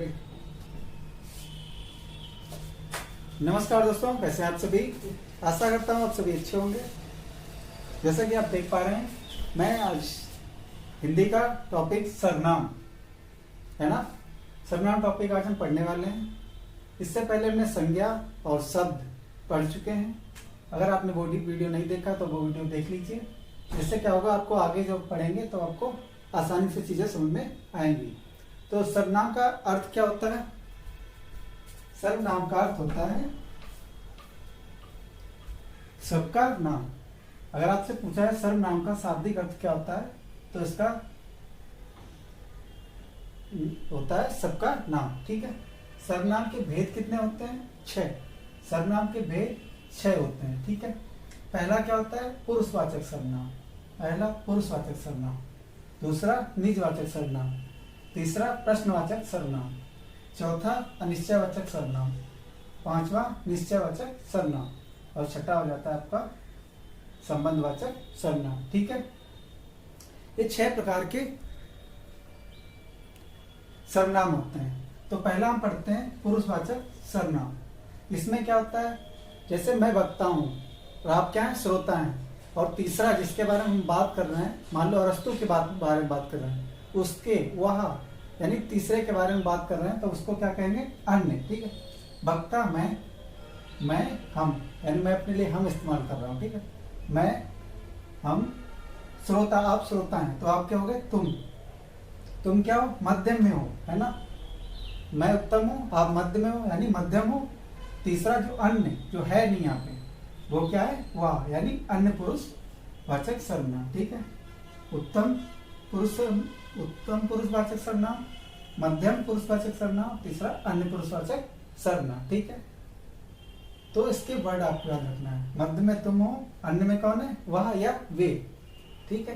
आगे। नमस्कार दोस्तों, कैसे हैं आप सभी। आशा करता हूँ आप सभी अच्छे होंगे। जैसा कि आप देख पा रहे हैं, मैं आज हिंदी का टॉपिक सर्वनाम है ना, सर्वनाम टॉपिक आज हम पढ़ने वाले हैं। इससे पहले हमने संज्ञा और शब्द पढ़ चुके हैं। अगर आपने वो वीडियो नहीं देखा तो वो वीडियो देख लीजिए। इससे क्या होगा, आपको आगे जब पढ़ेंगे तो आपको आसानी से चीजें समझ में आएंगी। तो सर्वनाम का अर्थ क्या होता है? सर्वनाम का अर्थ होता है सबका नाम। अगर आपसे पूछा है सर्वनाम का शाब्दिक अर्थ क्या होता है, तो इसका होता है सबका नाम। ठीक है। सर्वनाम के भेद कितने होते हैं? 6। सर्वनाम के भेद 6 होते हैं। ठीक है। पहला क्या होता है? पुरुषवाचक सर्वनाम। पहला पुरुषवाचक सर्वनाम। दूसरा निजवाचक सर्वनाम। तीसरा प्रश्नवाचक सर्वनाम। चौथा अनिश्चयवाचक सर्वनाम। पांचवा निश्चयवाचक सर्वनाम। और छठा हो जाता है आपका संबंधवाचक सर्वनाम। ठीक है। ये 6 प्रकार के सर्वनाम होते हैं। तो पहला हम पढ़ते हैं पुरुषवाचक सर्वनाम। इसमें क्या होता है? जैसे मैं वक्ता हूं और आप क्या है? श्रोता हैं। और तीसरा जिसके बारे में हम बात कर रहे हैं, मान लो अरस्तु के बारे में बात कर रहे हैं, उसके वह यानी तीसरे के बारे में बात कर रहे हैं, तो उसको क्या कहेंगे? अन्य। ठीक है। वक्ता मैं हम, यानी मैं अपने लिए हम इस्तेमाल कर रहा हूं। ठीक है। मैं, हम, श्रोता, आप श्रोता हैं तो आप क्या हो गए? तुम क्या हो? मध्यम में हो, है ना। मैं उत्तम हूं, आप मध्य में हो, यानी मध्यम हो। तीसरा जो अन्य जो है नहीं यहाँ पे, वो क्या है? वाह, यानी अन्य पुरुष वाचक सर्वनाम। ठीक है। उत्तम पुरुषवाचक सर्वनाम, मध्यम पुरुषवाचक सर्वनाम, तीसरा अन्य पुरुषवाचक सर्वनाम। ठीक है। तो इसके वर्ड आपको याद रखना है। मध्य में तुम हो, अन्य में कौन है? वह या वे। ठीक है।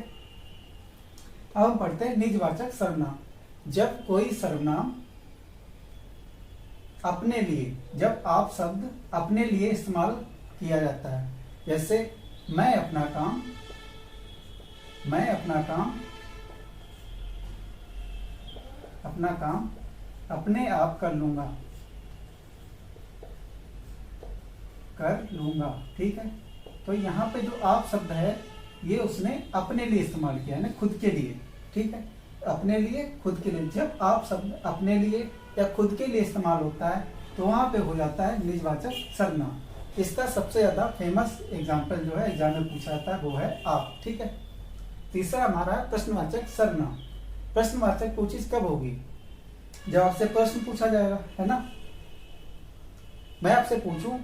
अब हम पढ़ते हैं निजवाचक सर्वनाम। जब कोई सर्वनाम अपने लिए, जब आप शब्द अपने लिए इस्तेमाल किया जाता है, जैसे मैं अपना काम अपने आप कर लूंगा। ठीक है। तो यहाँ पे जो आप शब्द है, ये उसने अपने लिए इस्तेमाल किया है ना, खुद के लिए। ठीक है। अपने लिए, खुद के लिए। जब आप शब्द अपने लिए या खुद के लिए इस्तेमाल होता है, तो वहां पे हो जाता है निजवाचक सर्वनाम। इसका सबसे ज्यादा फेमस एग्जाम्पल जो है एग्जाम में पूछा जाता है, वो है आप। ठीक है। तीसरा हमारा है प्रश्नवाचक सर्वनाम। प्रश्नवाचक कोई चीज कब होगी? जब आपसे प्रश्न पूछा जाएगा, है ना। मैं आपसे पूछूं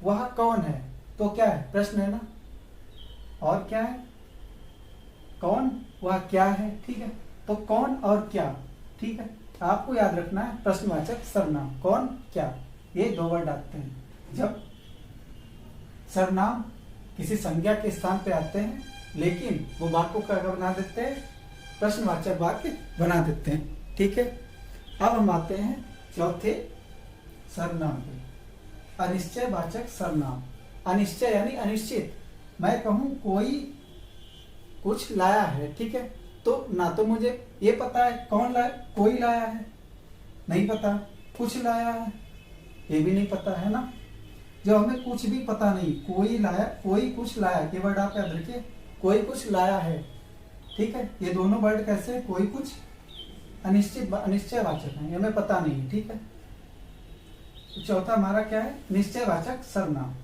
वह कौन है, तो क्या है? प्रश्न है ना। और क्या है? कौन, वह क्या है। ठीक है। तो कौन और क्या। ठीक है। आपको याद रखना है प्रश्नवाचक सर्वनाम, कौन क्या, ये 2 वर्ड आते हैं जब सर्वनाम किसी संज्ञा के स्थान पे आते हैं, लेकिन वो वाक्य को क्या बना देते हैं? प्रश्नवाचक वाक्य बना देते हैं। ठीक है। अब हम आते हैं चौथे सर्वनाम पे, अनिश्चयवाचक सर्वनाम। अनिश्चय यानी अनिश्चित। मैं कहूं कोई कुछ लाया है, ठीक है, तो ना तो मुझे ये पता है कौन लाया, कोई लाया है नहीं पता, कुछ लाया है ये भी नहीं पता, है ना। जब हमें कुछ भी पता नहीं, कोई लाया, कोई कुछ लाया, ये वर्ड आप याद रखिए, कोई कुछ लाया है। ठीक है। ये दोनों वर्ड कैसे है? कोई कुछ अनिश्चयवाचक है, हमें पता नहीं। ठीक है। तो चौथा हमारा क्या है? निश्चयवाचक सर्वनाम।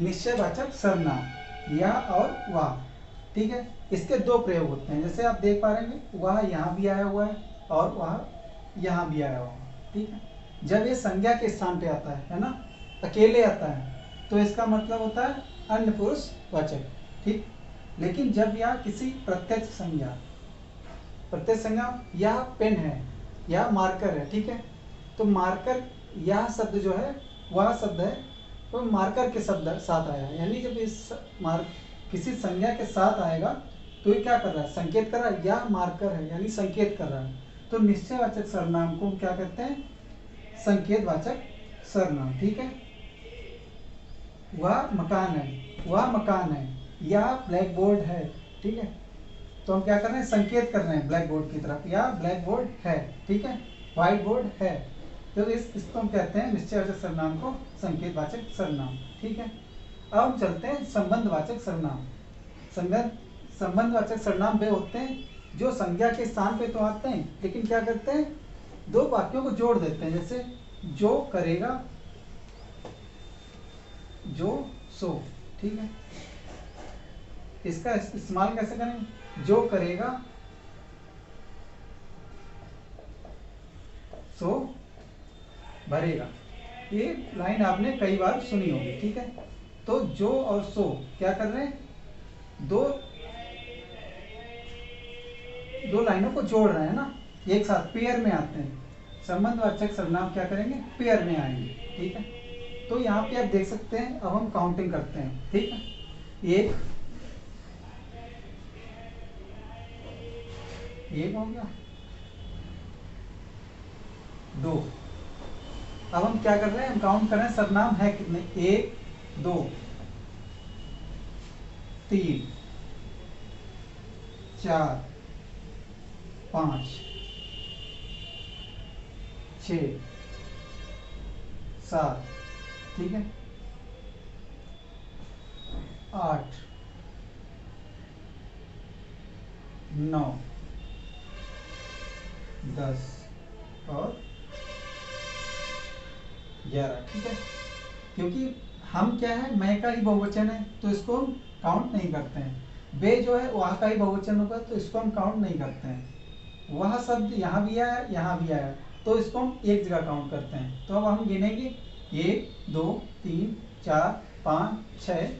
निश्चयवाचक सर्वनाम या और वाह। ठीक है। इसके 2 प्रयोग होते हैं, जैसे आप देख पा रहे हैं, वह यहाँ भी आया हुआ है और वह यहाँ भी आया हुआ है। ठीक है। जब ये संज्ञा के स्थान पे आता है ना, अकेले आता है, तो इसका मतलब होता है अन्य पुरुषवाचक। ठीक। लेकिन जब यह किसी प्रत्यक्ष संज्ञा या पेन है या मार्कर है, ठीक है, तो मार्कर, यह शब्द जो है वह शब्द है तो मार्कर के शब्द साथ आया है, यानी जब इस किसी संज्ञा के साथ आएगा तो ये क्या कर रहा है? संकेत कर रहा है, या मार्कर है यानी संकेत कर रहा है। तो निश्चयवाचक सर्वनाम को क्या कहते हैं? संकेतवाचक सर्वनाम। ठीक है। वह मकान है, या ब्लैक बोर्ड है। ठीक है। तो हम क्या कर रहे हैं, संकेत कर रहे हैं ब्लैक बोर्ड की तरफ, या ब्लैक बोर्ड है, ठीक है, व्हाइट बोर्ड है। तो इसको हम कहते हैं निश्चयवाचक सर्वनाम को संकेतवाचक सर्वनाम, ठीक है। अब हम चलते हैं संबंधवाचक सर्वनाम। संबंधवाचक सर्वनाम वे होते हैं जो संज्ञा के स्थान पे तो आते हैं, लेकिन क्या करते हैं, दो वाक्यों को जोड़ देते हैं। जैसे जो करेगा, जो सो, ठीक है। इसका इस्तेमाल कैसे करें, जो करेगा सो भरेगा। ये लाइन आपने कई बार सुनी होगी, ठीक है। तो जो और सो क्या कर रहे हैं, दो लाइनों को जोड़ रहे हैं ना, एक साथ पेयर में आते हैं। संबंधवाचक सर्वनाम क्या करेंगे, पेयर में आएंगे, ठीक है। तो यहाँ पे आप देख सकते हैं, अब हम काउंटिंग करते हैं, ठीक है। एक हो गया, दो। अब हम क्या कर रहे हैं, हम काउंट कर रहे हैं सर्वनाम है कितने, 1 2 3 4 5 6 7, ठीक है, 8 9 10 और 11, ठीक है। क्योंकि हम क्या है, मैं का ही बहुवचन है तो इसको हम काउंट नहीं करते हैं। वे जो है वह का ही बहुवचन होगा तो इसको हम काउंट नहीं करते हैं। वह शब्द यहाँ भी आया, यहाँ भी आया, तो इसको हम एक जगह काउंट करते हैं। तो अब हम गिनेंगे 1 2 3 4 5 6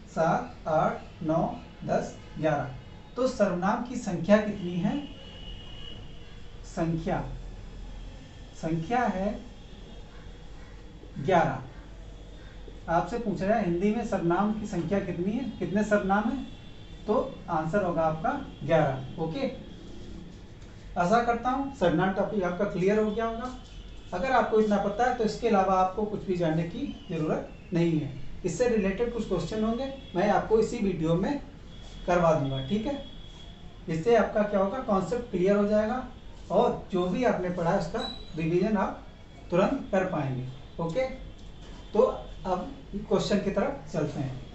7 8 9 10 11। तो सर्वनाम की संख्या कितनी है, संख्या है 11। आपसे पूछा जाए हिंदी में सर्वनाम की संख्या कितनी है, कितने सर्वनाम है, तो आंसर होगा आपका 11। ओके, आशा करता हूं सर्वनाम टॉपिक आपका क्लियर हो गया होगा। अगर आपको इतना पता है तो इसके अलावा आपको कुछ भी जानने की जरूरत नहीं है। इससे रिलेटेड कुछ क्वेश्चन होंगे, मैं आपको इसी वीडियो में करवा दूंगा, ठीक है। इससे आपका क्या होगा, कॉन्सेप्ट क्लियर हो जाएगा और जो भी आपने पढ़ा है उसका रिवीजन आप तुरंत कर पाएंगे। ओके, तो अब क्वेश्चन की तरफ चलते हैं।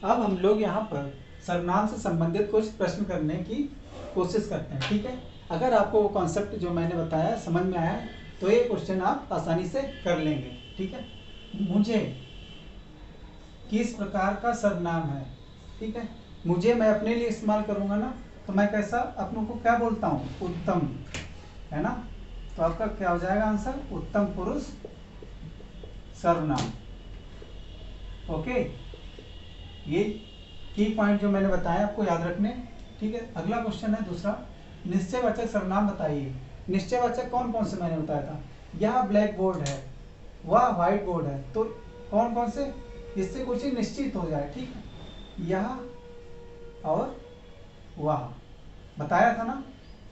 अब हम लोग यहाँ पर सर्वनाम से संबंधित कुछ प्रश्न करने की कोशिश करते हैं, ठीक है। अगर आपको वो कॉन्सेप्ट जो मैंने बताया समझ में आया तो ये क्वेश्चन आप आसानी से कर लेंगे, ठीक है। मुझे किस प्रकार का सर्वनाम है, ठीक है। मुझे मैं अपने लिए इस्तेमाल करूंगा ना, तो मैं कैसा अपनों को क्या बोलता हूँ, उत्तम, है ना। तो आपका क्या हो जाएगा आंसर, उत्तम पुरुष सर्वनाम। ओके, ये की पॉइंट जो मैंने बताया आपको याद रखने, ठीक है। अगला क्वेश्चन है दूसरा, निश्चयवाचक सर्वनाम बताइए। निश्चयवाचक कौन कौन से मैंने बताया था, यह ब्लैक बोर्ड है, वह व्हाइट बोर्ड है, तो कौन कौन से, इससे कुछ निश्चित हो जाए, ठीक है। यह और वह बताया था ना,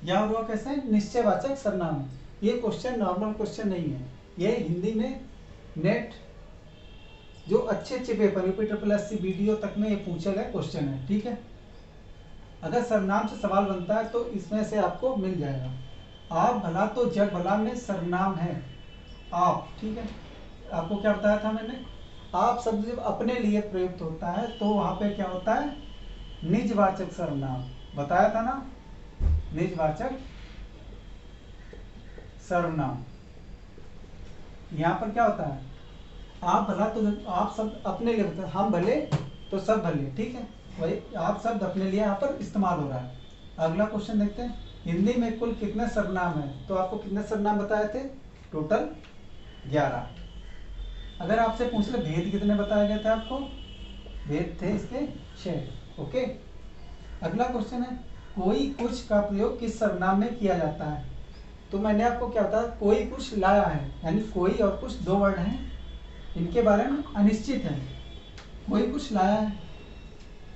यह और वह कैसे निश्चयवाचक सर्वनाम है। ये क्वेश्चन नॉर्मल क्वेश्चन नहीं है, ये हिंदी में नेट जो अच्छे पेपर UPSSC वीडियो तक में ये पूछा गया क्वेश्चन है, ठीक है। अगर सर्वनाम से सवाल बनता है तो इसमें से आपको मिल जाएगा। आप भला तो जग भला में सर्वनाम है आप, ठीक है। आपको क्या बताया था मैंने, आप शब्द जब अपने लिए प्रयुक्त होता है तो वहां पे क्या होता है, निजवाचक सर्वनाम, बताया था ना, निजवाचक सर्वनाम। यहाँ पर क्या होता है, आप भला तो आप शब्द अपने लिए होता है, हम भले तो सब भले, ठीक है। वही आप शब्द अपने लिए यहाँ पर इस्तेमाल हो रहा है। अगला क्वेश्चन देखते हैं, हिंदी में कुल कितने सर्वनाम है, तो आपको कितने सर्वनाम बताए थे, टोटल 11। अगर आपसे पूछ ले भेद कितने बताए गए थे आपको, भेद थे इसके 6। ओके, अगला क्वेश्चन है, कोई कुछ का प्रयोग किस सर्वनाम में किया जाता है। तो मैंने आपको क्या बताया, कोई कुछ लाया है, यानी कोई और कुछ दो वर्ड हैं, इनके बारे में अनिश्चित है। कोई कुछ लाया है,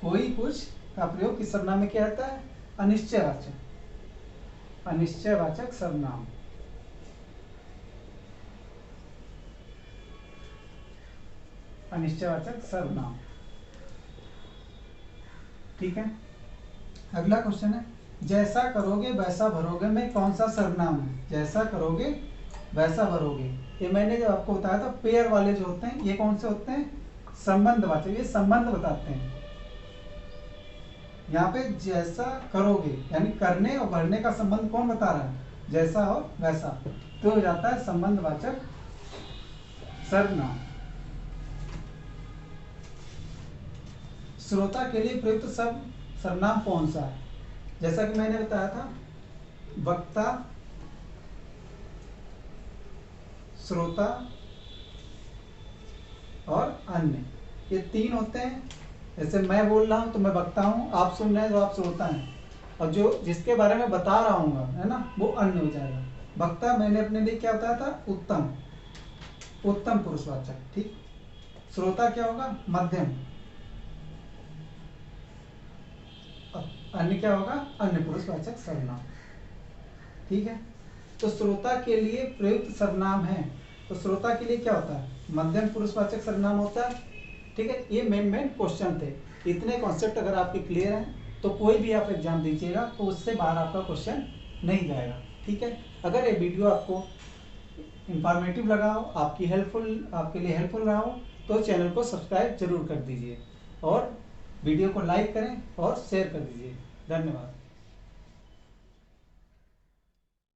कोई कुछ का प्रयोग किस सर्वनाम में किया जाता है, अनिश्चयवाचक, अनिश्चयवाचक सर्वनाम। अनिश्चयवाचक सर्वनाम। ठीक है, अगला क्वेश्चन है, जैसा करोगे वैसा भरोगे में कौन सा सर्वनाम है? जैसा करोगे वैसा भरोगे, ये मैंने जब आपको बताया था पेयर वाले जो होते हैं, ये कौन से होते हैं? संबंधवाचक, ये संबंध बताते हैं। यहाँ पे जैसा करोगे यानी करने और भरने का संबंध कौन बता रहा है? जैसा और वैसा, तो हो जाता है संबंधवाचक सर्वनाम। श्रोता के लिए प्रयुक्त सर्वनाम कौन सा है? जैसा कि मैंने बताया था, वक्ता, श्रोता और अन्य, ये तीन होते हैं। जैसे मैं बोल रहा हूं तो मैं वक्ता हूं, आप सुन रहे हैं तो आप श्रोता हैं, और जो जिसके बारे में बता रहा हूँ है ना, वो अन्य हो जाएगा। वक्ता मैंने अपने लिए क्या बताया था? उत्तम, उत्तम पुरुषवाचक। ठीक, श्रोता क्या होगा? मध्यम, अन्य क्या होगा? अन्य पुरुषवाचक सर्वनाम। ठीक है, तो श्रोता के लिए प्रयुक्त सर्वनाम है, तो श्रोता के लिए क्या होता है? मध्यम पुरुषवाचक सर्वनाम होता है। ठीक है, ये मेन क्वेश्चन थे। इतने कॉन्सेप्ट अगर आपके क्लियर हैं तो कोई भी आप एग्जाम दीजिएगा तो उससे बाहर आपका क्वेश्चन नहीं जाएगा। ठीक है, अगर ये वीडियो आपको इंफॉर्मेटिव लगा हो, आपके लिए हेल्पफुल रहा हो, तो चैनल को सब्सक्राइब जरूर कर दीजिए और वीडियो को लाइक करें और शेयर कर दीजिए। धन्यवाद।